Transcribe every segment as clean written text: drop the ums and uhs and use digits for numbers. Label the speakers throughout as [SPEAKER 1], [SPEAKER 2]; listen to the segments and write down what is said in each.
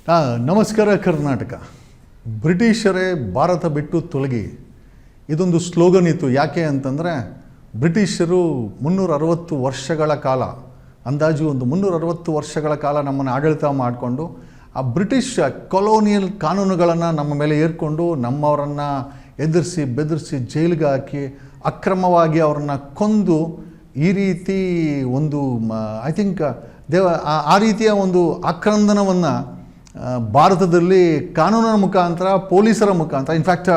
[SPEAKER 1] ನಮಸ್ಕಾರ ಕರ್ನಾಟಕ. ಬ್ರಿಟಿಷರೇ ಭಾರತ ಬಿಟ್ಟು ತೊಲಗಿ, ಇದೊಂದು ಸ್ಲೋಗನ್ ಇತ್ತು. ಯಾಕೆ ಅಂತಂದರೆ ಬ್ರಿಟಿಷರು 360 ವರ್ಷಗಳ ಕಾಲ, ಅಂದಾಜು ಒಂದು 360 ವರ್ಷಗಳ ಕಾಲ ನಮ್ಮನ್ನು ಆಡಳಿತ ಮಾಡಿಕೊಂಡು ಆ ಬ್ರಿಟಿಷ್ ಕೊಲೋನಿಯಲ್ ಕಾನೂನುಗಳನ್ನು ನಮ್ಮ ಮೇಲೆ ಏರ್ಕೊಂಡು ನಮ್ಮವರನ್ನು ಎದುರಿಸಿ ಬೆದರಿಸಿ ಜೈಲಿಗೆ ಹಾಕಿ ಅಕ್ರಮವಾಗಿ ಅವರನ್ನು ಕೊಂದು ಈ ರೀತಿ ಒಂದು ಐ ಥಿಂಕ್ ಆ ರೀತಿಯ ಒಂದು ಆಕ್ರಂದನವನ್ನು ಭಾರತದಲ್ಲಿ ಕಾನೂನಿನ ಮುಖಾಂತರ, ಪೊಲೀಸರ ಮುಖಾಂತರ, ಇನ್ಫ್ಯಾಕ್ಟ್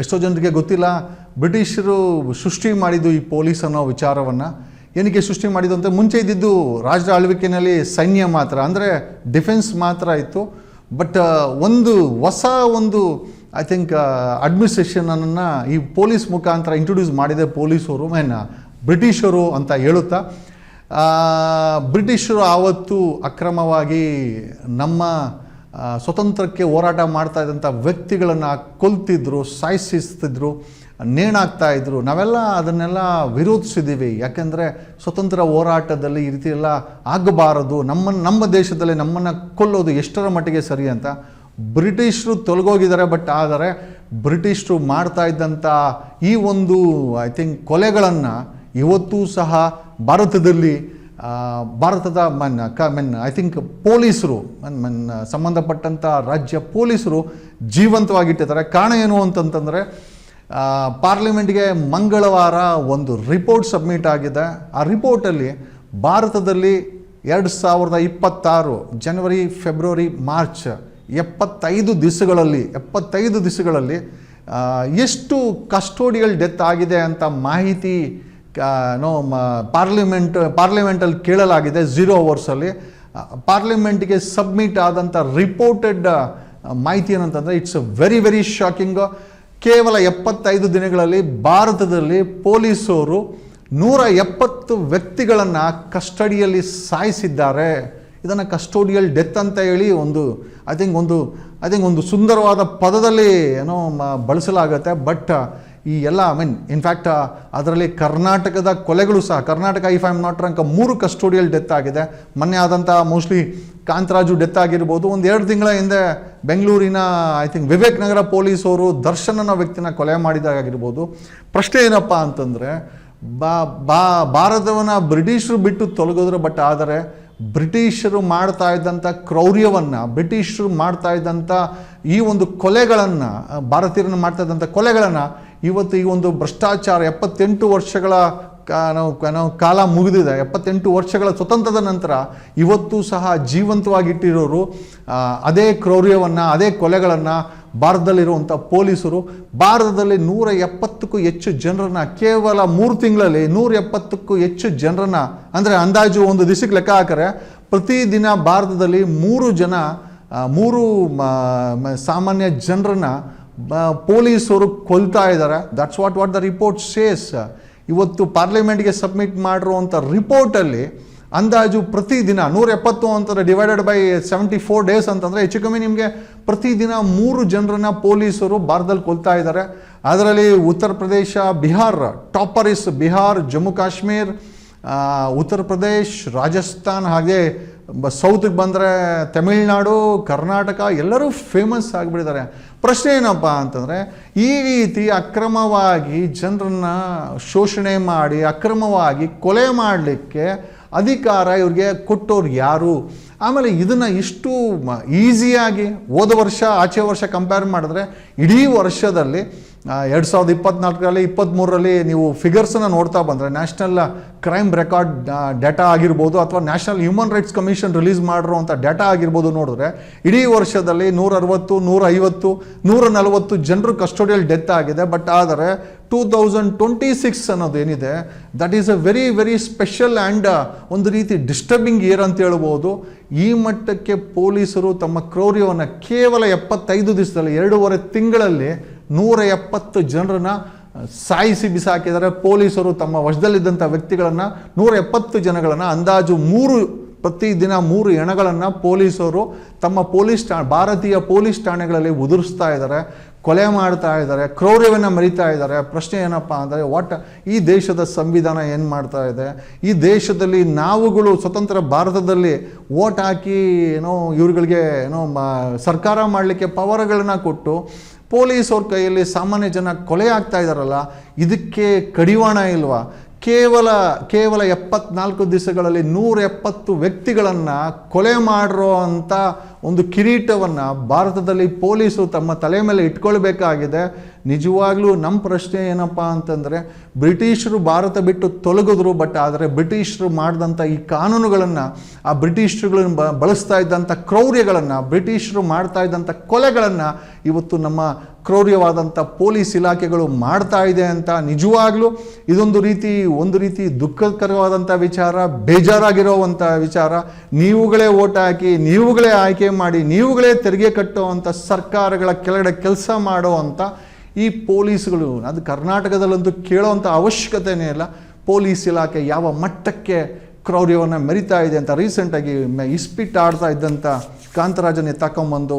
[SPEAKER 1] ಎಷ್ಟೋ ಜನರಿಗೆ ಗೊತ್ತಿಲ್ಲ, ಬ್ರಿಟಿಷರು ಸೃಷ್ಟಿ ಮಾಡಿದ್ದು ಈ ಪೊಲೀಸ್ ಅನ್ನೋ ವಿಚಾರವನ್ನು. ಏನಕ್ಕೆ ಸೃಷ್ಟಿ ಮಾಡಿದ್ದು ಅಂತ, ಮುಂಚೆ ಇದ್ದಿದ್ದು ರಾಜ್ಯ ಆಳ್ವಿಕೆಯಲ್ಲಿ ಸೈನ್ಯ ಮಾತ್ರ, ಅಂದರೆ ಡಿಫೆನ್ಸ್ ಮಾತ್ರ ಇತ್ತು. ಬಟ್ ಒಂದು ಹೊಸ ಐ ಥಿಂಕ್ ಅಡ್ಮಿನಿಸ್ಟ್ರೇಷನನ್ನು ಈ ಪೊಲೀಸ್ ಮುಖಾಂತರ ಇಂಟ್ರೊಡ್ಯೂಸ್ ಮಾಡಿದೆ ಪೊಲೀಸರು, ಬ್ರಿಟಿಷರು ಅಂತ ಹೇಳುತ್ತಾ. ಬ್ರಿಟಿಷರು ಆವತ್ತು ಅಕ್ರಮವಾಗಿ ನಮ್ಮ ಸ್ವತಂತ್ರಕ್ಕೆ ಹೋರಾಟ ಮಾಡ್ತಾ ಇದ್ದಂಥ ವ್ಯಕ್ತಿಗಳನ್ನು ಕೊಲ್ತಿದ್ರು, ಸಾಯಿಸ್ತಿದ್ರು, ನೇಣಾಕ್ತಾಯಿದ್ರು. ನಾವೆಲ್ಲ ಅದನ್ನೆಲ್ಲ ವಿರೋಧಿಸಿದ್ದೀವಿ. ಯಾಕೆಂದರೆ ಸ್ವತಂತ್ರ ಹೋರಾಟದಲ್ಲಿ ಈ ರೀತಿ ಎಲ್ಲ ಆಗಬಾರದು, ನಮ್ಮ ದೇಶದಲ್ಲಿ ನಮ್ಮನ್ನು ಕೊಲ್ಲೋದು ಎಷ್ಟರ ಮಟ್ಟಿಗೆ ಸರಿ ಅಂತ. ಬ್ರಿಟಿಷರು ತೊಲಗೋಗಿದ್ದಾರೆ. ಬಟ್ ಆದರೆ ಬ್ರಿಟಿಷರು ಮಾಡ್ತಾ ಇದ್ದಂಥ ಈ ಒಂದು ಐ ಥಿಂಕ್ ಕೊಲೆಗಳನ್ನು ಇವತ್ತೂ ಸಹ ಭಾರತದ ಐ ಥಿಂಕ್ ಪೊಲೀಸರು ಸಂಬಂಧಪಟ್ಟಂಥ ರಾಜ್ಯ ಪೊಲೀಸರು ಜೀವಂತವಾಗಿಟ್ಟಿದ್ದಾರೆ. ಕಾರಣ ಏನು ಅಂತಂತಂದರೆ, ಪಾರ್ಲಿಮೆಂಟ್ಗೆ ಮಂಗಳವಾರ ಒಂದು ರಿಪೋರ್ಟ್ ಸಬ್ಮಿಟ್ ಆಗಿದೆ. ಆ ರಿಪೋರ್ಟಲ್ಲಿ ಭಾರತದಲ್ಲಿ 2026 ಜನವರಿ, ಫೆಬ್ರವರಿ, ಮಾರ್ಚ್ 75 ದಿವಸಗಳಲ್ಲಿ ಎಷ್ಟು ಕಸ್ಟೋಡಿಯಲ್ ಡೆತ್ ಆಗಿದೆ ಅಂತ ಮಾಹಿತಿ ಪಾರ್ಲಿಮೆಂಟಲ್ಲಿ ಕೇಳಲಾಗಿದೆ. 0 ಅವರ್ಸಲ್ಲಿ ಪಾರ್ಲಿಮೆಂಟ್ಗೆ ಸಬ್ಮಿಟ್ ಆದಂಥ ರಿಪೋರ್ಟೆಡ್ ಮಾಹಿತಿ ಏನಂತಂದರೆ, ಇಟ್ಸ್ ವೆರಿ ವೆರಿ ಶಾಕಿಂಗ್. ಕೇವಲ 75 ದಿನಗಳಲ್ಲಿ ಭಾರತದಲ್ಲಿ ಪೊಲೀಸರು 170 ವ್ಯಕ್ತಿಗಳನ್ನು ಕಸ್ಟಡಿಯಲ್ಲಿ ಸಾಯಿಸಿದ್ದಾರೆ. ಇದನ್ನು ಕಸ್ಟೋಡಿಯಲ್ ಡೆತ್ ಅಂತ ಹೇಳಿ ಐ ಥಿಂಕ್ ಒಂದು ಸುಂದರವಾದ ಪದದಲ್ಲಿ ಬಳಸಲಾಗುತ್ತೆ. ಬಟ್ ಈ ಎಲ್ಲ ಇನ್ಫ್ಯಾಕ್ಟ್ ಅದರಲ್ಲಿ ಕರ್ನಾಟಕದ ಕೊಲೆಗಳು ಸಹ, Karnataka if I am not wrong 3 custodial death ಆಗಿದೆ. ಮೊನ್ನೆ ಆದಂಥ ಮೋಸ್ಟ್ಲಿ ಕಾಂತರಾಜು ಡೆತ್ ಆಗಿರ್ಬೋದು. 1-2 ತಿಂಗಳ ಹಿಂದೆ ಬೆಂಗಳೂರಿನ ಐ ಥಿಂಕ್ ವಿವೇಕ್ ನಗರ ಪೊಲೀಸವರು ದರ್ಶನ್ ಅನ್ನೋ ವ್ಯಕ್ತಿನ ಕೊಲೆ ಮಾಡಿದಾಗಿರ್ಬೋದು. ಪ್ರಶ್ನೆ ಏನಪ್ಪ ಅಂತಂದರೆ, ಭಾರತವನ್ನು ಬ್ರಿಟಿಷರು ಬಿಟ್ಟು ತೊಲಗಿದ್ರು. ಬಟ್ ಆದರೆ ಬ್ರಿಟಿಷರು ಮಾಡ್ತಾ ಇದ್ದಂಥ ಕ್ರೌರ್ಯವನ್ನು, ಬ್ರಿಟಿಷರು ಮಾಡ್ತಾ ಇದ್ದಂಥ ಈ ಒಂದು ಕೊಲೆಗಳನ್ನು, ಭಾರತೀಯರನ್ನು ಮಾಡ್ತಾ ಇದ್ದಂಥ ಕೊಲೆಗಳನ್ನು ಇವತ್ತು ಈ ಒಂದು ಭ್ರಷ್ಟಾಚಾರ 78 ವರ್ಷಗಳ ಕಾಲ ಮುಗಿದಿದೆ. 78 ವರ್ಷಗಳ ಸ್ವತಂತ್ರದ ನಂತರ ಇವತ್ತು ಸಹ ಜೀವಂತವಾಗಿಟ್ಟಿರೋರು ಅದೇ ಕ್ರೌರ್ಯವನ್ನು, ಅದೇ ಕೊಲೆಗಳನ್ನು ಭಾರತದಲ್ಲಿರುವಂಥ ಪೊಲೀಸರು ಭಾರತದಲ್ಲಿ 170ಕ್ಕೂ ಹೆಚ್ಚು ಜನರನ್ನು, ಕೇವಲ 3 ತಿಂಗಳಲ್ಲಿ 170ಕ್ಕೂ ಹೆಚ್ಚು ಜನರನ್ನು, ಅಂದರೆ ಅಂದಾಜು ಒಂದು ದಿವಸಕ್ಕೆ ಲೆಕ್ಕ ಹಾಕಿದ್ರೆ ಪ್ರತಿದಿನ ಭಾರತದಲ್ಲಿ 3 ಸಾಮಾನ್ಯ ಜನರನ್ನು ಪೊಲೀಸರು ಕೊಲ್ತಾ ಇದ್ದಾರೆ. That's what the report says. ಇವತ್ತು ಪಾರ್ಲಿಮೆಂಟ್ಗೆ ಸಬ್ಮಿಟ್ ಮಾಡಿರುವಂಥ ರಿಪೋರ್ಟಲ್ಲಿ ಅಂದಾಜು ಪ್ರತಿದಿನ 170 ಅಂತಂದರೆ ಡಿವೈಡೆಡ್ ಬೈ 74 ಡೇಸ್ ಅಂತಂದರೆ ಹೆಚ್ಚು ಕಮ್ಮಿ ನಿಮಗೆ ಪ್ರತಿದಿನ 3 ಜನರನ್ನು ಪೊಲೀಸರು ಭಾರತದಲ್ಲಿ ಕೊಲ್ತಾ ಇದ್ದಾರೆ. ಅದರಲ್ಲಿ ಉತ್ತರ ಪ್ರದೇಶ, ಬಿಹಾರ್ ಟಾಪರ್ ಇಸ್ ಬಿಹಾರ್, ಜಮ್ಮು ಕಾಶ್ಮೀರ್, ಉತ್ತರ ಪ್ರದೇಶ್, ರಾಜಸ್ಥಾನ್, ಹಾಗೆ ಸೌತ್ಗೆ ಬಂದರೆ ತಮಿಳುನಾಡು, ಕರ್ನಾಟಕ ಎಲ್ಲರೂ ಫೇಮಸ್ ಆಗಿಬಿಟ್ಟಿದ್ದಾರೆ. ಪ್ರಶ್ನೆ ಏನಪ್ಪ ಅಂತಂದರೆ, ಈ ರೀತಿ ಅಕ್ರಮವಾಗಿ ಜನರನ್ನು ಶೋಷಣೆ ಮಾಡಿ ಅಕ್ರಮವಾಗಿ ಕೊಲೆ ಮಾಡಲಿಕ್ಕೆ ಅಧಿಕಾರ ಇವ್ರಿಗೆ ಕೊಟ್ಟೋರು ಯಾರು? ಆಮೇಲೆ ಇದನ್ನು ಇಷ್ಟು ಈಸಿಯಾಗಿ ಹೋದ ವರ್ಷ ಆಚೆ ವರ್ಷ ಕಂಪೇರ್ ಮಾಡಿದ್ರೆ ಇಡೀ ವರ್ಷದಲ್ಲಿ 2024ರಲ್ಲಿ 23ರಲ್ಲಿ ನೀವು ಫಿಗರ್ಸನ್ನು ನೋಡ್ತಾ ಬಂದರೆ, ನ್ಯಾಷನಲ್ ಕ್ರೈಮ್ ರೆಕಾರ್ಡ್ ಡೇಟಾ ಆಗಿರ್ಬೋದು ಅಥವಾ national human rights commission release ಮಾಡಿರುವಂಥ ಡೇಟಾ ಆಗಿರ್ಬೋದು, ನೋಡಿದ್ರೆ ಇಡೀ ವರ್ಷದಲ್ಲಿ 160, 150, 140 ಜನರು ಕಸ್ಟೋಡಿಯಲ್ ಡೆತ್ ಆಗಿದೆ. ಬಟ್ ಆದರೆ 2026 ಅನ್ನೋದೇನಿದೆ, that is a very very special and ಒಂದು ರೀತಿ ಡಿಸ್ಟರ್ಬಿಂಗ್ ಇಯರ್ ಅಂತ ಹೇಳ್ಬೋದು. ಈ ಮಟ್ಟಕ್ಕೆ ಪೊಲೀಸರು ತಮ್ಮ ಕ್ರೌರ್ಯವನ್ನು ಕೇವಲ 75 ದಿವಸದಲ್ಲಿ, 2.5 ತಿಂಗಳಲ್ಲಿ 170 ಜನರನ್ನು ಸಾಯಿಸಿ ಬಿಸಾಕಿದ್ದಾರೆ. ಪೊಲೀಸರು ತಮ್ಮ ವಶದಲ್ಲಿದ್ದಂಥ ವ್ಯಕ್ತಿಗಳನ್ನು, 170 ಜನಗಳನ್ನು ಅಂದಾಜು ಪ್ರತಿದಿನ 3 ಹೆಣಗಳನ್ನು ಪೊಲೀಸರು ತಮ್ಮ ಭಾರತೀಯ ಪೊಲೀಸ್ ಠಾಣೆಗಳಲ್ಲಿ ಉದುರಿಸ್ತಾ ಇದ್ದಾರೆ, ಕೊಲೆ ಮಾಡ್ತಾ ಇದ್ದಾರೆ, ಕ್ರೌರ್ಯವನ್ನು ಮೆರಿತಾ ಇದ್ದಾರೆ. ಪ್ರಶ್ನೆ ಏನಪ್ಪ ಅಂದರೆ ಈ ದೇಶದ ಸಂವಿಧಾನ ಏನು ಮಾಡ್ತಾ ಇದೆ? ಈ ದೇಶದಲ್ಲಿ ನಾವುಗಳು ಸ್ವತಂತ್ರ ಭಾರತದಲ್ಲಿ ವೋಟ್ ಹಾಕಿ ಇವ್ರುಗಳಿಗೆ ಸರ್ಕಾರ ಮಾಡಲಿಕ್ಕೆ ಪವರ್ಗಳನ್ನ ಕೊಟ್ಟು ಪೊಲೀಸವ್ರ ಕೈಯಲ್ಲಿ ಸಾಮಾನ್ಯ ಜನ ಕೊಲೆ ಆಗ್ತಾ ಇದ್ದಾರಲ್ಲ, ಇದಕ್ಕೆ ಕಡಿವಾಣ ಇಲ್ವಾ? ಕೇವಲ 74 ದಿವಸಗಳಲ್ಲಿ 170 ವ್ಯಕ್ತಿಗಳನ್ನು ಕೊಲೆ ಮಾಡಿರೋ ಅಂಥ ಒಂದು ಕಿರೀಟವನ್ನು ಭಾರತದಲ್ಲಿ ಪೊಲೀಸರು ತಮ್ಮ ತಲೆ ಮೇಲೆ ಇಟ್ಕೊಳ್ಬೇಕಾಗಿದೆ. ನಿಜವಾಗ್ಲೂ ನಮ್ಮ ಪ್ರಶ್ನೆ ಏನಪ್ಪ ಅಂತಂದರೆ, ಬ್ರಿಟಿಷರು ಭಾರತ ಬಿಟ್ಟು ತೊಲಗಿದ್ರು, ಬಟ್ ಆದರೆ ಬ್ರಿಟಿಷರು ಮಾಡಿದಂಥ ಈ ಕಾನೂನುಗಳನ್ನು, ಆ ಬ್ರಿಟಿಷರುಗಳನ್ನು ಬಳಸ್ತಾ ಇದ್ದಂಥ ಕ್ರೌರ್ಯಗಳನ್ನು, ಬ್ರಿಟಿಷರು ಮಾಡ್ತಾ ಇದ್ದಂಥ ಕೊಲೆಗಳನ್ನು ಇವತ್ತು ನಮ್ಮ ಕ್ರೌರ್ಯವಾದಂಥ ಪೊಲೀಸ್ ಇಲಾಖೆಗಳು ಮಾಡ್ತಾ ಇದೆ ಅಂತ ನಿಜವಾಗ್ಲೂ ಒಂದು ರೀತಿ ದುಃಖಕರವಾದಂಥ ವಿಚಾರ, ಬೇಜಾರಾಗಿರೋವಂಥ ವಿಚಾರ. ನೀವುಗಳೇ ಓಟ್ ಹಾಕಿ, ನೀವುಗಳೇ ಆಯ್ಕೆ ಮಾಡಿ, ನೀವುಗಳೇ ತೆರಿಗೆ ಕಟ್ಟುವಂಥ ಸರ್ಕಾರಗಳ ಕೆಳಗಡೆ ಕೆಲಸ ಮಾಡುವಂಥ ಈ ಪೊಲೀಸ್ಗಳು, ಅದು ಕರ್ನಾಟಕದಲ್ಲಂತೂ ಕೇಳೋವಂಥ ಅವಶ್ಯಕತೆಯೇ ಇಲ್ಲ. ಪೊಲೀಸ್ ಇಲಾಖೆ ಯಾವ ಮಟ್ಟಕ್ಕೆ ಕ್ರೌರ್ಯವನ್ನು ಮೆರಿತಾ ಇದೆ ಅಂತ ರೀಸೆಂಟಾಗಿ ಇಸ್ಪಿಟ್ ಆಡ್ತಾ ಇದ್ದಂಥ ಕಾಂತರಾಜನ ತಗೊಂಬಂದು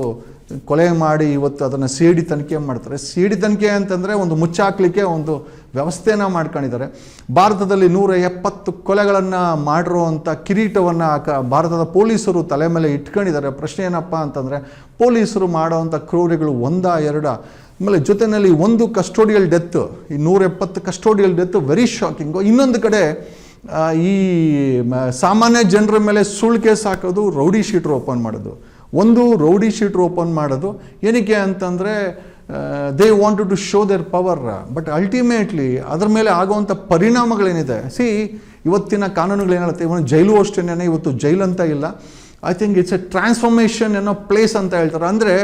[SPEAKER 1] ಕೊಲೆ ಮಾಡಿ ಇವತ್ತು ಅದನ್ನು ಸಿಡಿ ತನಿಖೆ ಮಾಡ್ತಾರೆ. ಸಿಡಿ ತನಿಖೆ ಅಂತಂದರೆ ಒಂದು ಮುಚ್ಚಾಕ್ಲಿಕ್ಕೆ ಒಂದು ವ್ಯವಸ್ಥೆನ ಮಾಡ್ಕೊಂಡಿದ್ದಾರೆ. ಭಾರತದಲ್ಲಿ 170 ಕೊಲೆಗಳನ್ನು ಮಾಡಿರುವಂಥ ಕಿರೀಟವನ್ನು ಭಾರತದ ಪೊಲೀಸರು ತಲೆ ಮೇಲೆ ಇಟ್ಕೊಂಡಿದ್ದಾರೆ. ಪ್ರಶ್ನೆ ಏನಪ್ಪ ಅಂತಂದರೆ, ಪೊಲೀಸರು ಮಾಡೋವಂಥ ಕ್ರೌರ್ಯಗಳು 1-2, ಆಮೇಲೆ ಜೊತೆಯಲ್ಲಿ ಒಂದು ಕಸ್ಟೋಡಿಯಲ್ ಡೆತ್, ಈ 170 ಕಸ್ಟೋಡಿಯಲ್ ಡೆತ್ ವೆರಿ ಶಾಕಿಂಗು. ಇನ್ನೊಂದು ಕಡೆ ಈ ಸಾಮಾನ್ಯ ಜನರ ಮೇಲೆ ಸುಳ್ಳು ಕೇಸ್ ಹಾಕೋದು, ರೌಡಿ ಶೀಟ್ರ್ ಓಪನ್ ಮಾಡೋದು. ಒಂದು ರೌಡಿ ಶೀಟ್ರ್ ಓಪನ್ ಮಾಡೋದು ಏನಕ್ಕೆ ಅಂತಂದರೆ they wanted to show their power, but ultimately ಅದರ ಮೇಲೆ ಆಗುವಂಥ ಪರಿಣಾಮಗಳೇನಿದೆ. ಇವತ್ತಿನ ಕಾನೂನುಗಳೇನೇಳುತ್ತೆ, ಇವನು ಜೈಲು ಅಷ್ಟೇನೆ, ಇವತ್ತು ಜೈಲು ಅಂತ ಇಲ್ಲ. I think it's A transformation ಅನ್ನೋ ಪ್ಲೇಸ್ ಅಂತ ಹೇಳ್ತಾರೆ. ಅಂದರೆ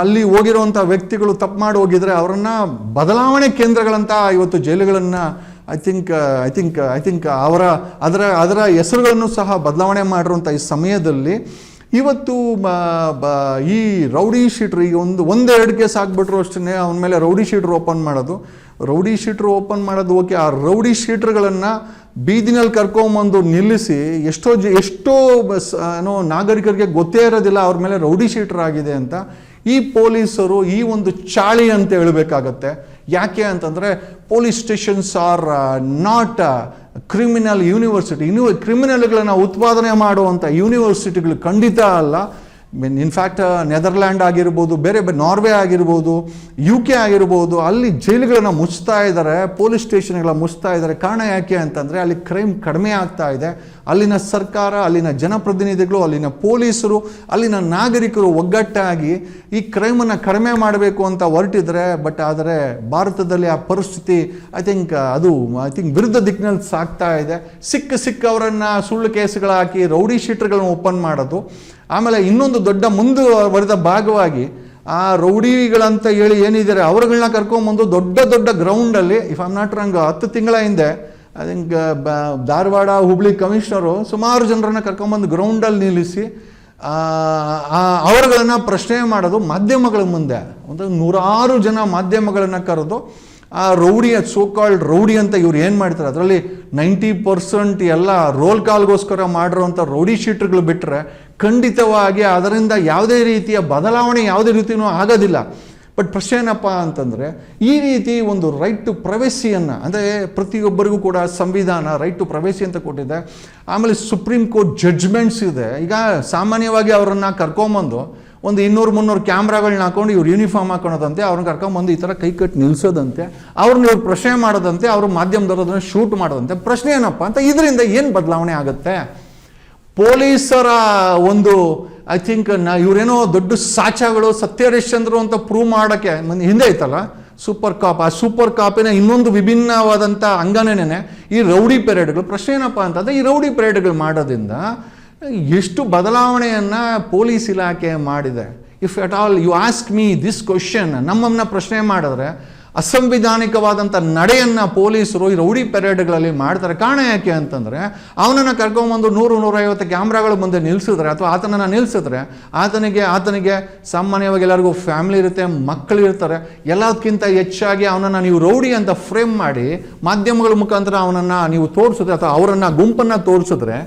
[SPEAKER 1] ಅಲ್ಲಿ ಹೋಗಿರೋವಂಥ ವ್ಯಕ್ತಿಗಳು ತಪ್ಪು ಮಾಡಿ ಹೋಗಿದ್ರೆ ಅವರನ್ನು ಬದಲಾವಣೆ ಕೇಂದ್ರಗಳಂತ ಇವತ್ತು ಜೈಲುಗಳನ್ನು ಐ ಥಿಂಕ್ ಅದರ ಹೆಸರುಗಳನ್ನು ಸಹ ಬದಲಾವಣೆ ಮಾಡಿರುವಂಥ ಈ ಸಮಯದಲ್ಲಿ ಇವತ್ತು ಈ ರೌಡಿ ಶೀಟ್ರ್ ಈಗ ಒಂದೆರಡು ಕೇಸ್ ಆಗ್ಬಿಟ್ರು ಅಷ್ಟೇ ಅವನ ಮೇಲೆ ರೌಡಿ ಶೀಟ್ರ್ ಓಪನ್ ಮಾಡೋದು ಓಕೆ. ಆ ರೌಡಿ ಶೀಟ್ರ್ಗಳನ್ನು ಬೀದಿನಲ್ಲಿ ಕರ್ಕೊಂಬಂದು ನಿಲ್ಲಿಸಿ ಎಷ್ಟೋ ನಾಗರಿಕರಿಗೆ ಗೊತ್ತೇ ಇರೋದಿಲ್ಲ ಅವ್ರ ಮೇಲೆ ರೌಡಿ ಶೀಟ್ರ್ ಆಗಿದೆ ಅಂತ. ಈ ಪೊಲೀಸರು ಈ ಒಂದು ಚಾಳಿ ಅಂತ ಹೇಳಬೇಕಾಗತ್ತೆ. ಯಾಕೆ ಅಂತಂದರೆ police stations are not criminal university. ಕ್ರಿಮಿನಲ್ಗಳನ್ನು ಉತ್ಪಾದನೆ ಮಾಡುವಂಥ ಯೂನಿವರ್ಸಿಟಿಗಳು ಖಂಡಿತ ಅಲ್ಲ. ಇನ್ಫ್ಯಾಕ್ಟ್ ನೆದರ್ಲ್ಯಾಂಡ್ ಆಗಿರ್ಬೋದು, ಬೇರೆ ನಾರ್ವೆ ಆಗಿರ್ಬೋದು, UK ಆಗಿರ್ಬೋದು, ಅಲ್ಲಿ ಜೈಲುಗಳನ್ನು ಮುಚ್ತಾ ಇದ್ದಾರೆ, ಪೊಲೀಸ್ ಸ್ಟೇಷನ್ಗಳ ಮುಚ್ತಾ ಇದ್ದಾರೆ. ಕಾರಣ ಯಾಕೆ ಅಂತಂದರೆ ಅಲ್ಲಿ ಕ್ರೈಮ್ ಕಡಿಮೆ ಆಗ್ತಾ ಇದೆ. ಅಲ್ಲಿನ ಸರ್ಕಾರ, ಅಲ್ಲಿನ ಜನಪ್ರತಿನಿಧಿಗಳು, ಅಲ್ಲಿನ ಪೊಲೀಸರು, ಅಲ್ಲಿನ ನಾಗರಿಕರು ಒಗ್ಗಟ್ಟಾಗಿ ಈ ಕ್ರೈಮನ್ನು ಕಡಿಮೆ ಮಾಡಬೇಕು ಅಂತ ಹೊರಟಿದ್ರೆ, ಬಟ್ ಆದರೆ ಭಾರತದಲ್ಲಿ ಆ ಪರಿಸ್ಥಿತಿ ಐ ಥಿಂಕ್ ವಿರುದ್ಧ ದಿಕ್ಕಿನಲ್ಲಿ ಸಾಗ್ತಾ ಇದೆ. ಸಿಕ್ಕವರನ್ನು ಸುಳ್ಳು ಕೇಸುಗಳು ಹಾಕಿ ರೌಡಿ ಶೀಟ್ರ್ಗಳನ್ನ ಓಪನ್ ಮಾಡೋದು. ಆಮೇಲೆ ಇನ್ನೊಂದು ದೊಡ್ಡ ಮುಂದುವರೆದ ಭಾಗವಾಗಿ ಆ ರೌಡಿಗಳಂತ ಹೇಳಿ ಏನಿದ್ದಾರೆ ಅವರುಗಳನ್ನ ಕರ್ಕೊಂಬಂದು ದೊಡ್ಡ ಗ್ರೌಂಡಲ್ಲಿ, ಇಫ್ ಐಮ್ ನಾಟ್ ರಾಂಗ್, 10 ತಿಂಗಳ ಹಿಂದೆ I think Dharwad Hubli commissioner ಸುಮಾರು ಜನರನ್ನು ಕರ್ಕೊಂಬಂದು ಗ್ರೌಂಡಲ್ಲಿ ನಿಲ್ಲಿಸಿ ಅವರುಗಳನ್ನು ಪ್ರಶ್ನೆ ಮಾಡೋದು ಮಾಧ್ಯಮಗಳ ಮುಂದೆ. ಒಂದು 100 ಜನ ಮಾಧ್ಯಮಗಳನ್ನು ಕರೆದು ಆ ಸೋಕಾಲ್ಡ್ ರೌಡಿ ಅಂತ ಇವ್ರು ಏನು ಮಾಡ್ತಾರೆ, ಅದರಲ್ಲಿ 90% ಎಲ್ಲ ರೋಲ್ ಕಾಲ್ಗೋಸ್ಕರ ಮಾಡಿರೋಂಥ ರೌಡಿ ಶೀಟ್ರ್ಗಳು ಬಿಟ್ಟರೆ ಖಂಡಿತವಾಗಿ ಅದರಿಂದ ಯಾವುದೇ ರೀತಿಯ ಬದಲಾವಣೆ ಯಾವುದೇ ರೀತಿಯೂ ಆಗೋದಿಲ್ಲ. ಬಟ್ ಪ್ರಶ್ನೆ ಏನಪ್ಪ ಅಂತಂದರೆ, ಈ ರೀತಿ ಒಂದು ರೈಟ್ ಟು ಪ್ರೈವಸಿಯನ್ನು, ಅಂದರೆ ಪ್ರತಿಯೊಬ್ಬರಿಗೂ ಕೂಡ ಸಂವಿಧಾನ ರೈಟ್ ಟು ಪ್ರೈವಸಿ ಅಂತ ಕೊಟ್ಟಿದೆ. ಆಮೇಲೆ ಸುಪ್ರೀಂ ಕೋರ್ಟ್ ಜಡ್ಜ್ಮೆಂಟ್ಸ್ ಇದೆ. ಈಗ ಸಾಮಾನ್ಯವಾಗಿ ಅವರನ್ನು ಕರ್ಕೊಂಬಂದು ಒಂದು 200-300 ಕ್ಯಾಮ್ರಾಗಳನ್ನ ಹಾಕೊಂಡು ಇವ್ರು ಯೂನಿಫಾರ್ಮ್ ಹಾಕೊಳೋದಂತೆ, ಅವ್ರನ್ನ ಕರ್ಕೊಂಬಂದು ಈ ಥರ ಕೈ ಕಟ್ಟಿ ನಿಲ್ಲಿಸೋದಂತೆ, ಅವ್ರನ್ನ ಇವ್ರು ಪ್ರಶ್ನೆ ಮಾಡೋದಂತೆ, ಅವರು ಮಾಧ್ಯಮದವರು ಅದನ್ನು ಶೂಟ್ ಮಾಡೋದಂತೆ. ಪ್ರಶ್ನೆ ಏನಪ್ಪ ಅಂತ, ಇದರಿಂದ ಏನು ಬದಲಾವಣೆ ಆಗುತ್ತೆ? ಪೊಲೀಸರ ಒಂದು ಐ ಥಿಂಕ್ ಇವರೇನೋ ದೊಡ್ಡ ಸಾಚಾಗಳು, ಸತ್ಯಹರಿಶ್ಚಂದ್ರ ಅಂತ ಪ್ರೂವ್ ಮಾಡೋಕ್ಕೆ ಹಿಂದೆ ಐತಲ್ಲ ಸೂಪರ್ ಕಾಪ್, ಆ ಸೂಪರ್ ಕಾಪಿನ ಇನ್ನೊಂದು ವಿಭಿನ್ನವಾದಂಥ ಅಂಗನೇನೆ ಈ ರೌಡಿ ಪೆರೇಡ್ಗಳು. ಪ್ರಶ್ನೆ ಏನಪ್ಪ ಅಂತಂದರೆ, ಈ ರೌಡಿ ಪೆರೇಡ್ಗಳು ಮಾಡೋದ್ರಿಂದ ಎಷ್ಟು ಬದಲಾವಣೆಯನ್ನು ಪೊಲೀಸ್ ಇಲಾಖೆ ಮಾಡಿದೆ? If at all you ask me this question, ನಮ್ಮನ್ನ ಪ್ರಶ್ನೆ ಮಾಡಿದ್ರೆ ಅಸಂವಿಧಾನಿಕವಾದಂಥ ನಡೆಯನ್ನು ಪೊಲೀಸರು ಈ ರೌಡಿ ಪೆರೇಡ್ಗಳಲ್ಲಿ ಮಾಡ್ತಾರೆ. ಕಾರಣ ಯಾಕೆ ಅಂತಂದರೆ, ಅವನನ್ನು ಕರ್ಕೊಂಬಂದು 100-150 ಕ್ಯಾಮ್ರಾಗಳ ಮುಂದೆ ನಿಲ್ಲಿಸಿದ್ರೆ ಅಥವಾ ಆತನನ್ನು ನಿಲ್ಲಿಸಿದ್ರೆ ಆತನಿಗೆ ಸಾಮಾನ್ಯವಾಗಿ ಎಲ್ಲರಿಗೂ ಫ್ಯಾಮಿಲಿ ಇರುತ್ತೆ, ಮಕ್ಕಳು ಇರ್ತಾರೆ. ಎಲ್ಲದಕ್ಕಿಂತ ಹೆಚ್ಚಾಗಿ ಅವನನ್ನು ನೀವು ರೌಡಿ ಅಂತ ಫ್ರೇಮ್ ಮಾಡಿ ಮಾಧ್ಯಮಗಳ ಮುಖಾಂತರ ಅವನನ್ನು ನೀವು ತೋರಿಸಿದ್ರೆ ಅಥವಾ ಅವರನ್ನು ಗುಂಪನ್ನು ತೋರಿಸಿದ್ರೆ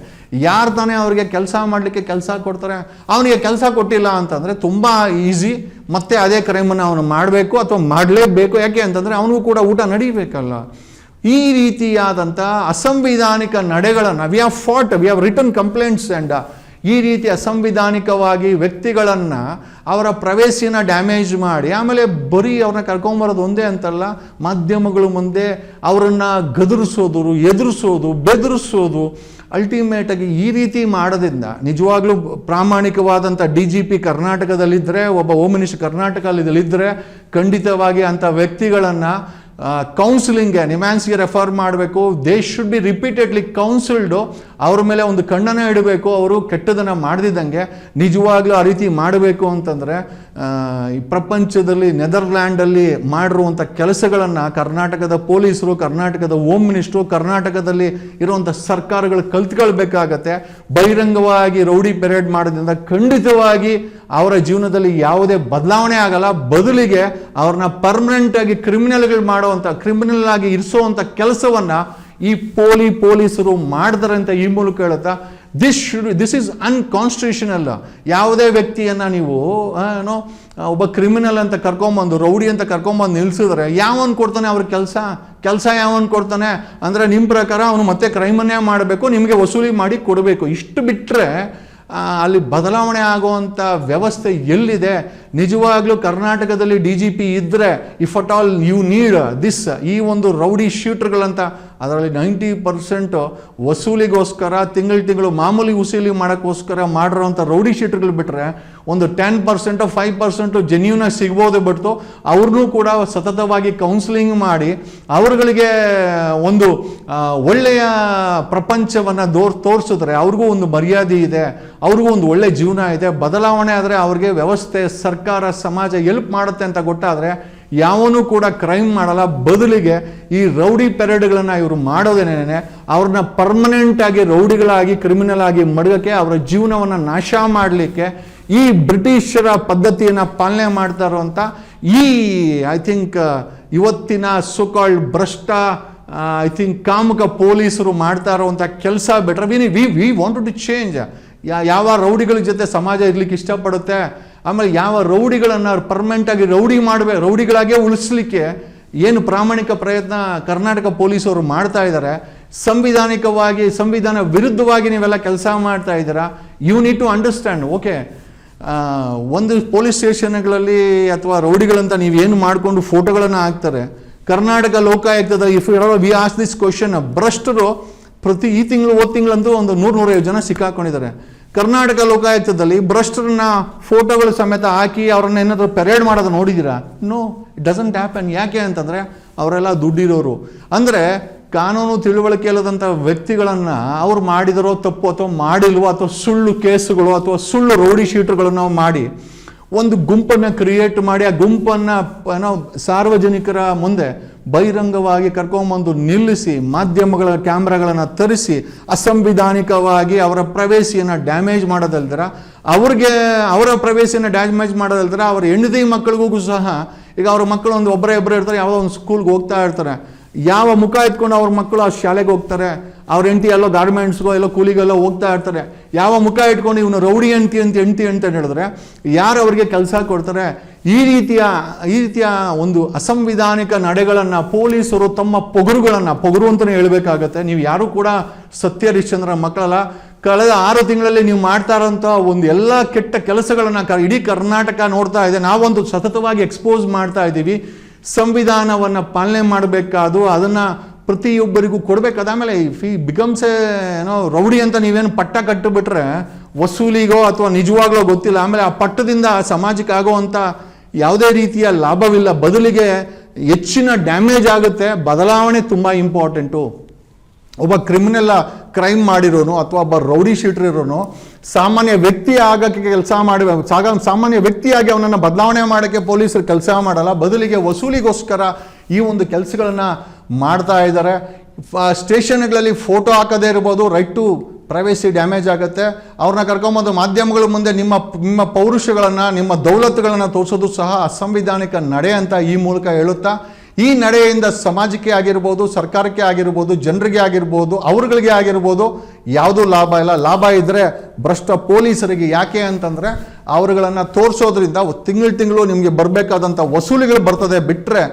[SPEAKER 1] ಯಾರು ತಾನೇ ಅವ್ರಿಗೆ ಕೆಲಸ ಮಾಡಲಿಕ್ಕೆ ಕೆಲಸ ಕೊಡ್ತಾರೆ? ಅವನಿಗೆ ಕೆಲಸ ಕೊಟ್ಟಿಲ್ಲ ಅಂತಂದರೆ ತುಂಬ ಈಸಿ ಮತ್ತೆ ಅದೇ ಕ್ರೈಮನ್ನು ಅವನು ಮಾಡಬೇಕು ಅಥವಾ ಮಾಡಲೇಬೇಕು. ಯಾಕೆ ಅಂತಂದರೆ ಅವನಿಗೂ ಕೂಡ ಊಟ ನಡೀಬೇಕಲ್ಲ. ಈ ರೀತಿಯಾದಂಥ ಅಸಂವಿಧಾನಿಕ ನಡೆಗಳನ್ನು we have written complaints and ಈ ರೀತಿ ಅಸಂವಿಧಾನಿಕವಾಗಿ ವ್ಯಕ್ತಿಗಳನ್ನು ಅವರ ಪ್ರವೇಶಿನ ಡ್ಯಾಮೇಜ್ ಮಾಡಿ ಆಮೇಲೆ ಬರೀ ಅವ್ರನ್ನ ಕರ್ಕೊಂಬರೋದು ಒಂದೇ ಅಂತಲ್ಲ, ಮಾಧ್ಯಮಗಳ ಮುಂದೆ ಅವರನ್ನು ಗದರಿಸೋದು, ಎದುರಿಸೋದು, ಬೆದರಿಸೋದು. ಅಲ್ಟಿಮೇಟಾಗಿ ಈ ರೀತಿ ಮಾಡೋದ್ರಿಂದ ನಿಜವಾಗ್ಲೂ ಪ್ರಾಮಾಣಿಕವಾದಂಥ DGP ಕರ್ನಾಟಕದಲ್ಲಿದ್ದರೆ, ಒಬ್ಬ ಹೋಮ್ ಮಿನಿಸ್ಟರ್ ಕರ್ನಾಟಕದಲ್ಲಿದ್ದರೆ ಖಂಡಿತವಾಗಿ ಅಂಥ ವ್ಯಕ್ತಿಗಳನ್ನು ಕೌನ್ಸಿಲಿಂಗ್ಗೆ, ನಿಮ್ಯಾನ್ಸ್ಗೆ ರೆಫರ್ ಮಾಡಬೇಕು. They should be repeatedly counselled. ಅವ್ರ ಮೇಲೆ ಒಂದು ಕಣ್ಣನ್ನು ಇಡಬೇಕು. ಅವರು ಕೆಟ್ಟದನ್ನು ಮಾಡದಿದ್ದಂಗೆ ನಿಜವಾಗ್ಲೂ ಆ ರೀತಿ ಮಾಡಬೇಕು ಅಂತಂದರೆ ಈ ಪ್ರಪಂಚದಲ್ಲಿ ನೆದರ್ಲ್ಯಾಂಡಲ್ಲಿ ಮಾಡಿರುವಂಥ ಕೆಲಸಗಳನ್ನು ಕರ್ನಾಟಕದ ಪೊಲೀಸರು, ಕರ್ನಾಟಕದ ಹೋಮ್ ಮಿನಿಸ್ಟ್ರು, ಕರ್ನಾಟಕದಲ್ಲಿ ಇರುವಂಥ ಸರ್ಕಾರಗಳು ಕಲ್ತ್ಕೊಳ್ಬೇಕಾಗತ್ತೆ. ಬಹಿರಂಗವಾಗಿ ರೌಡಿ ಪೆರೇಡ್ ಮಾಡೋದ್ರಿಂದ ಖಂಡಿತವಾಗಿ ಅವರ ಜೀವನದಲ್ಲಿ ಯಾವುದೇ ಬದಲಾವಣೆ ಆಗಲ್ಲ. ಬದಲಿಗೆ ಅವ್ರನ್ನ ಪರ್ಮನೆಂಟಾಗಿ ಕ್ರಿಮಿನಲ್ ಆಗಿ ಇರಿಸುವಂಥ ಕೆಲಸವನ್ನು ಈ ಪೊಲೀಸರು ಮಾಡ್ತಾರೆ ಅಂತ ಈ ಮೂಲಕ ಹೇಳುತ್ತಾ, ದಿಸ್ ಈಸ್ ಅನ್ಕಾನ್ಸ್ಟಿಟ್ಯೂಷನಲ್. ಯಾವುದೇ ವ್ಯಕ್ತಿಯನ್ನು ನೀವು ಒಬ್ಬ ಕ್ರಿಮಿನಲ್ ಅಂತ ಕರ್ಕೊಂಬಂದು, ರೌಡಿ ಅಂತ ಕರ್ಕೊಂಬಂದು ನಿಲ್ಲಿಸಿದ್ರೆ ಯಾವನ್ ಕೊಡ್ತಾನೆ ಅವ್ರ ಕೆಲಸ ಯಾವನ್ ಕೊಡ್ತಾನೆ ಅಂದರೆ ನಿಮ್ಮ ಪ್ರಕಾರ ಅವನು ಮತ್ತೆ ಕ್ರೈಮನ್ನೇ ಮಾಡಬೇಕು, ನಿಮಗೆ ವಸೂಲಿ ಮಾಡಿ ಕೊಡಬೇಕು. ಇಷ್ಟು ಬಿಟ್ಟರೆ ಅಲ್ಲಿ ಬದಲಾವಣೆ ಆಗುವಂಥ ವ್ಯವಸ್ಥೆ ಎಲ್ಲಿದೆ? ನಿಜವಾಗ್ಲೂ ಕರ್ನಾಟಕದಲ್ಲಿ DGP ಇದ್ದರೆ, if at all you need this, ಈ ಒಂದು ರೌಡಿ ಶೂಟರ್ಗಳಂತ ಅದರಲ್ಲಿ 90% ವಸೂಲಿಗೋಸ್ಕರ ತಿಂಗಳು ಮಾಮೂಲಿ ವಸೂಲಿ ಮಾಡೋಕ್ಕೋಸ್ಕರ ಮಾಡಿರೋಂಥ ರೌಡಿ ಶೀಟರ್ಗಳು ಬಿಟ್ಟರೆ ಒಂದು 10% 5% ಜೆನ್ಯೂನಾಗಿ ಸಿಗ್ಬೋದು. ಬಿಟ್ಟು ಅವ್ರನ್ನೂ ಕೂಡ ಸತತವಾಗಿ ಕೌನ್ಸಿಲಿಂಗ್ ಮಾಡಿ ಅವರುಗಳಿಗೆ ಒಂದು ಒಳ್ಳೆಯ ಪ್ರಪಂಚವನ್ನು ತೋರಿಸಿದ್ರೆ ಅವ್ರಿಗೂ ಒಂದು ಮರ್ಯಾದೆ ಇದೆ, ಅವ್ರಿಗೂ ಒಂದು ಒಳ್ಳೆ ಜೀವನ ಇದೆ. ಬದಲಾವಣೆ ಆದರೆ ಅವ್ರಿಗೆ ವ್ಯವಸ್ಥೆ, ಸರ್ಕಾರ, ಸಮಾಜ ಎಲ್ಪ್ ಮಾಡುತ್ತೆ ಅಂತ ಗೊತ್ತಾದರೆ ಯಾವನೂ ಕೂಡ ಕ್ರೈಮ್ ಮಾಡಲ್ಲ. ಬದಲಿಗೆ ಈ ರೌಡಿ ಪೆರೇಡ್ಗಳನ್ನು ಇವರು ಮಾಡೋದೇನೇನೆ ಅವ್ರನ್ನ ಪರ್ಮನೆಂಟಾಗಿ ರೌಡಿಗಳಾಗಿ, ಕ್ರಿಮಿನಲ್ ಆಗಿ ಮಡಗಕ್ಕೆ, ಅವರ ಜೀವನವನ್ನು ನಾಶ ಮಾಡಲಿಕ್ಕೆ ಈ ಬ್ರಿಟಿಷರ ಪದ್ಧತಿಯನ್ನು ಪಾಲನೆ ಮಾಡ್ತಾ ಇರುವಂಥ ಈ ಐ ಥಿಂಕ್ ಇವತ್ತಿನ ಸೋಕಾಲ್ಡ್ ಭ್ರಷ್ಟ ಕಾಮುಕ ಪೊಲೀಸರು ಮಾಡ್ತಾ ಇರುವಂಥ ಕೆಲಸ better we wanted to change. ಯಾವ ರೌಡಿಗಳ ಜೊತೆ ಸಮಾಜ ಇರ್ಲಿಕ್ಕೆ ಇಷ್ಟಪಡುತ್ತೆ? ಆಮೇಲೆ ಯಾವ ರೌಡಿಗಳನ್ನು ಪರ್ಮನೆಂಟಾಗಿ ರೌಡಿಗಳಾಗೇ ಉಳಿಸ್ಲಿಕ್ಕೆ ಏನು ಪ್ರಾಮಾಣಿಕ ಪ್ರಯತ್ನ ಕರ್ನಾಟಕ ಪೊಲೀಸರು ಮಾಡ್ತಾ ಇದ್ದಾರೆ? ಸಂವಿಧಾನ ವಿರುದ್ಧವಾಗಿ ನೀವೆಲ್ಲ ಕೆಲಸ ಮಾಡ್ತಾ ಇದ್ದೀರಾ. You need to understand. Okay, ಒಂದು ಪೊಲೀಸ್ ಸ್ಟೇಷನ್ಗಳಲ್ಲಿ ಅಥವಾ ರೌಡಿಗಳಂತ ನೀವೇನು ಮಾಡಿಕೊಂಡು ಫೋಟೋಗಳನ್ನು ಹಾಕ್ತಾರೆ. ಕರ್ನಾಟಕ ಲೋಕಾಯುಕ್ತದ if we ask this question, ಭ್ರಷ್ಟರು ಈ ತಿಂಗಳಂತೂ ಒಂದು 100-150 ಜನ ಸಿಕ್ಕಾಕೊಂಡಿದ್ದಾರೆ. ಕರ್ನಾಟಕ ಲೋಕಾಯುಕ್ತದಲ್ಲಿ ಭ್ರಷ್ಟರನ್ನ ಫೋಟೋಗಳು ಸಮೇತ ಹಾಕಿ ಅವ್ರನ್ನ ಏನಾದರೂ ಪೆರೇಡ್ ಮಾಡೋದು ನೋಡಿದ್ದೀರಾ? No, it doesn't happen. ಯಾಕೆ ಅಂತಂದರೆ ಅವರೆಲ್ಲ ದುಡ್ಡಿರೋರು. ಅಂದರೆ ಕಾನೂನು ತಿಳುವಳಿಕೆ ಇಲ್ಲದಂಥ ವ್ಯಕ್ತಿಗಳನ್ನು ಅವ್ರು ಮಾಡಿದರೋ ತಪ್ಪು ಅಥವಾ ಮಾಡಿಲ್ವೋ, ಅಥವಾ ಸುಳ್ಳು ಕೇಸುಗಳು ಅಥವಾ ಸುಳ್ಳು ರೌಡಿ ಶೀಟರ್ಗಳನ್ನು ಮಾಡಿ ಒಂದು ಗುಂಪನ್ನು ಕ್ರಿಯೇಟ್ ಮಾಡಿ ಆ ಗುಂಪನ್ನು ಸಾರ್ವಜನಿಕರ ಮುಂದೆ ಬಹಿರಂಗವಾಗಿ ಕರ್ಕೊಂಬಂದು ನಿಲ್ಲಿಸಿ ಮಾಧ್ಯಮಗಳ ಕ್ಯಾಮ್ರಾಗಳನ್ನು ತರಿಸಿ ಅಸಂವಿಧಾನಿಕವಾಗಿ ಅವರ ಪ್ರವೇಶಿಯನ್ನು ಡ್ಯಾಮೇಜ್ ಮಾಡೋದಲ್ದರ, ಅವರ ಪ್ರವೇಶಿಯನ್ನು ಡ್ಯಾಮೇಜ್ ಮಾಡೋದಲ್ದರ ಅವರ ಹೆಂಡತಿ ಮಕ್ಕಳಿಗೂ ಸಹ, ಈಗ ಅವ್ರ ಮಕ್ಕಳು ಒಬ್ಬರೇ ಇರ್ತಾರೆ, ಯಾವುದೋ ಒಂದು ಸ್ಕೂಲ್ಗೆ ಹೋಗ್ತಾ ಇರ್ತಾರೆ. ಯಾವ ಮುಖ ಎತ್ಕೊಂಡು ಅವ್ರ ಮಕ್ಕಳು ಆ ಶಾಲೆಗೆ ಹೋಗ್ತಾರೆ? ಅವ್ರ ಹೆಂಡತಿ ಎಲ್ಲೋ ಗಾರ್ಮೆಂಟ್ಸ್ಗೋ ಎಲ್ಲೋ ಕೂಲಿಗೆಲ್ಲೋ ಹೋಗ್ತಾ ಇರ್ತಾರೆ. ಯಾವ ಮುಖ ಇಟ್ಕೊಂಡು ಇವನು ರೌಡಿ ಹೆಂಡತಿ ಅಂತ ಹೇಳಿದ್ರೆ ಯಾರು ಅವ್ರಿಗೆ ಕೆಲಸ ಕೊಡ್ತಾರೆ? ಈ ರೀತಿಯ ಒಂದು ಅಸಂವಿಧಾನಿಕ ನಡೆಗಳನ್ನು ಪೊಲೀಸರು ತಮ್ಮ ಪೊಗರು ಅಂತಲೇ ಹೇಳಬೇಕಾಗತ್ತೆ. ನೀವು ಯಾರು ಕೂಡ ಸತ್ಯ ಹರಿಶ್ಚಂದ್ರ ಮಕ್ಕಳಲ್ಲ. ಕಳೆದ 6 ತಿಂಗಳಲ್ಲಿ ನೀವು ಮಾಡ್ತಾ ಇರೋಂಥ ಒಂದು ಎಲ್ಲ ಕೆಟ್ಟ ಕೆಲಸಗಳನ್ನು ಇಡೀ ಕರ್ನಾಟಕ ನೋಡ್ತಾ ಇದೆ. ನಾವೊಂದು ಸತತವಾಗಿ ಎಕ್ಸ್ಪೋಸ್ ಮಾಡ್ತಾ ಇದ್ದೀವಿ. ಸಂವಿಧಾನವನ್ನು ಪಾಲನೆ ಮಾಡಬೇಕಾದು, ಅದನ್ನು ಪ್ರತಿಯೊಬ್ಬರಿಗೂ ಕೊಡಬೇಕಾದ. ಆಮೇಲೆ ಇಫ್ ಈ ಬಿಕಮ್ಸ್ ರೌಡಿ ಅಂತ ನೀವೇನು ಪಟ್ಟ ಕಟ್ಟಿಬಿಟ್ರೆ ವಸೂಲಿಗೋ ಅಥವಾ ನಿಜವಾಗ್ಲೋ ಗೊತ್ತಿಲ್ಲ. ಆಮೇಲೆ ಆ ಪಟ್ಟದಿಂದ ಸಮಾಜಕ್ಕೆ ಆಗೋವಂಥ ಯಾವುದೇ ರೀತಿಯ ಲಾಭವಿಲ್ಲ, ಬದಲಿಗೆ ಹೆಚ್ಚಿನ ಡ್ಯಾಮೇಜ್ ಆಗುತ್ತೆ. ಬದಲಾವಣೆ ತುಂಬ ಇಂಪಾರ್ಟೆಂಟು. ಒಬ್ಬ ಕ್ರೈಮ್ ಮಾಡಿರೋನು ಅಥವಾ ಒಬ್ಬ ರೌಡಿ ಶೀಟರ್ ಇರೋನು ಸಾಮಾನ್ಯ ವ್ಯಕ್ತಿ ಆಗೋಕ್ಕೆ ಸಾಮಾನ್ಯ ವ್ಯಕ್ತಿಯಾಗಿ ಅವನನ್ನು ಬದಲಾವಣೆ ಮಾಡೋಕ್ಕೆ ಪೊಲೀಸರು ಕೆಲಸ ಮಾಡಲ್ಲ, ಬದಲಿಗೆ ವಸೂಲಿಗೋಸ್ಕರ ಈ ಒಂದು ಕೆಲಸಗಳನ್ನು ಮಾಡ್ತಾ ಇದ್ದಾರೆ. ಸ್ಟೇಷನ್ಗಳಲ್ಲಿ ಫೋಟೋ ಹಾಕದೇ ಇರ್ಬೋದು, ರೈಟ್ ಟು ಪ್ರೈವೇಸಿ ಡ್ಯಾಮೇಜ್ ಆಗುತ್ತೆ. ಅವ್ರನ್ನ ಕರ್ಕೊಂಬಂದು ಮಾಧ್ಯಮಗಳ ಮುಂದೆ ನಿಮ್ಮ ಪೌರುಷಗಳನ್ನು, ನಿಮ್ಮ ದೌಲತ್ತುಗಳನ್ನು ತೋರಿಸೋದು ಸಹ ಅಸಂವಿಧಾನಿಕ ನಡೆ ಅಂತ ಈ ಮೂಲಕ ಹೇಳುತ್ತಾ ಈ ನಡೆಯಿಂದ ಸಮಾಜಕ್ಕೆ ಆಗಿರ್ಬೋದು, ಸರ್ಕಾರಕ್ಕೆ ಆಗಿರ್ಬೋದು, ಜನರಿಗೆ ಆಗಿರ್ಬೋದು, ಅವ್ರುಗಳಿಗೆ ಆಗಿರ್ಬೋದು ಯಾವುದೂ ಲಾಭ ಇಲ್ಲ. ಲಾಭ ಇದ್ದರೆ ಭ್ರಷ್ಟ ಪೊಲೀಸರಿಗೆ. ಯಾಕೆ ಅಂತಂದರೆ ಅವರುಗಳನ್ನು ತೋರಿಸೋದ್ರಿಂದ ತಿಂಗಳು ನಿಮಗೆ ಬರಬೇಕಾದಂಥ ವಸೂಲಿಗಳು ಬರ್ತದೆ, ಬಿಟ್ಟರೆ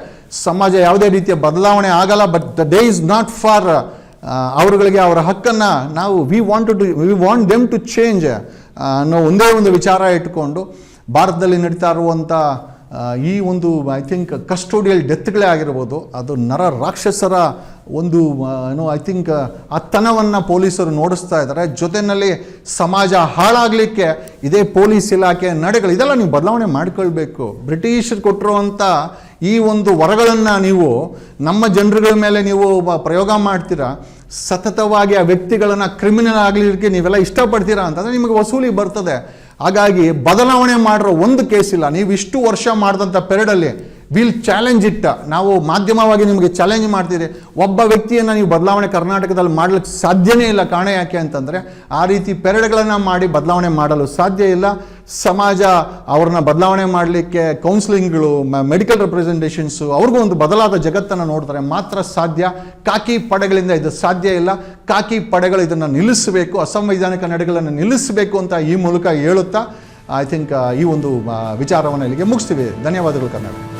[SPEAKER 1] ಸಮಾಜ ಯಾವುದೇ ರೀತಿಯ ಬದಲಾವಣೆ ಆಗಲ್ಲ. But the day is not for ಅವರುಗಳಿಗೆ ಅವರ ಹಕ್ಕನ್ನು ನಾವು we want them to change ಅನ್ನೋ ಒಂದೇ ಒಂದು ವಿಚಾರ ಇಟ್ಕೊಂಡು ಭಾರತದಲ್ಲಿ ನಡೀತಾ ಇರುವಂಥ ಈ ಒಂದು ಐ ಥಿಂಕ್ ಕಸ್ಟೋಡಿಯಲ್ ಡೆತ್ಗಳೇ ಆಗಿರ್ಬೋದು, ಅದು ನರ ರಾಕ್ಷಸರ ಒಂದು ಐ ಥಿಂಕ್ ಆ ತನವನ್ನು ಪೊಲೀಸರು ನೋಡಿಸ್ತಾ ಇದ್ದಾರೆ. ಜೊತೆಯಲ್ಲಿ ಸಮಾಜ ಹಾಳಾಗಲಿಕ್ಕೆ ಇದೇ ಪೊಲೀಸ್ ಇಲಾಖೆ ನಡೆಗಳು ಇದೆಲ್ಲ ನೀವು ಬದಲಾವಣೆ ಮಾಡಿಕೊಳ್ಬೇಕು. ಬ್ರಿಟಿಷರು ಕೊಟ್ಟಿರುವಂಥ ಈ ಒಂದು ವರಗಳನ್ನು ನೀವು ನಮ್ಮ ಜನರುಗಳ ಮೇಲೆ ನೀವು ಪ್ರಯೋಗ ಮಾಡ್ತೀರಾ, ಸತತವಾಗಿ ಆ ವ್ಯಕ್ತಿಗಳನ್ನು ಕ್ರಿಮಿನಲ್ ಆಗಲಿಕ್ಕೆ ನೀವೆಲ್ಲ ಇಷ್ಟಪಡ್ತೀರಾ ಅಂತಂದರೆ ನಿಮಗೆ ವಸೂಲಿ ಬರ್ತದೆ. ಹಾಗಾಗಿ ಬದಲಾವಣೆ ಮಾಡಿರೋ ಒಂದು ಕೇಸ್ ಇಲ್ಲ. ನೀವು ಇಷ್ಟು ವರ್ಷ ಮಾಡಿದಂಥ ಪೆರೇಡಲ್ಲಿ ವಿಲ್ ಚಾಲೆಂಜ್ ಇಟ್ಟ, ನಾವು ಮಾಧ್ಯಮವಾಗಿ ನಿಮಗೆ ಚಾಲೆಂಜ್ ಮಾಡ್ತೀರಿ. ಒಬ್ಬ ವ್ಯಕ್ತಿಯನ್ನು ನೀವು ಬದಲಾವಣೆ ಕರ್ನಾಟಕದಲ್ಲಿ ಮಾಡಲಿಕ್ಕೆ ಸಾಧ್ಯನೇ ಇಲ್ಲ. ಕಾರಣ ಯಾಕೆ ಅಂತಂದರೆ ಆ ರೀತಿ ಪೆರೇಡ್ಗಳನ್ನು ಮಾಡಿ ಬದಲಾವಣೆ ಮಾಡಲು ಸಾಧ್ಯ ಇಲ್ಲ. ಸಮಾಜ ಅವ್ರನ್ನ ಬದಲಾವಣೆ ಮಾಡಲಿಕ್ಕೆ ಕೌನ್ಸಿಲಿಂಗ್ಗಳು, ಮೆಡಿಕಲ್ ರೆಪ್ರೆಸೆಂಟೇಷನ್ಸು, ಅವ್ರಿಗೂ ಒಂದು ಬದಲಾದ ಜಗತ್ತನ್ನು ನೋಡ್ತಾರೆ ಮಾತ್ರ ಸಾಧ್ಯ. ಕಾಕಿ ಪಡೆಗಳಿಂದ ಇದು ಸಾಧ್ಯ ಇಲ್ಲ. ಕಾಕಿ ಪಡೆಗಳು ಇದನ್ನು ನಿಲ್ಲಿಸಬೇಕು, ಅಸಂವಿಧಾನಿಕ ನಡೆಗಳನ್ನು ನಿಲ್ಲಿಸಬೇಕು ಅಂತ ಈ ಮೂಲಕ ಹೇಳುತ್ತಾ ಐ ಥಿಂಕ್ ಈ ಒಂದು ವಿಚಾರವನ್ನು ಇಲ್ಲಿಗೆ ಮುಗಿಸ್ತೀವಿ. ಧನ್ಯವಾದಗಳು ಕರ್ನಾಟಕ.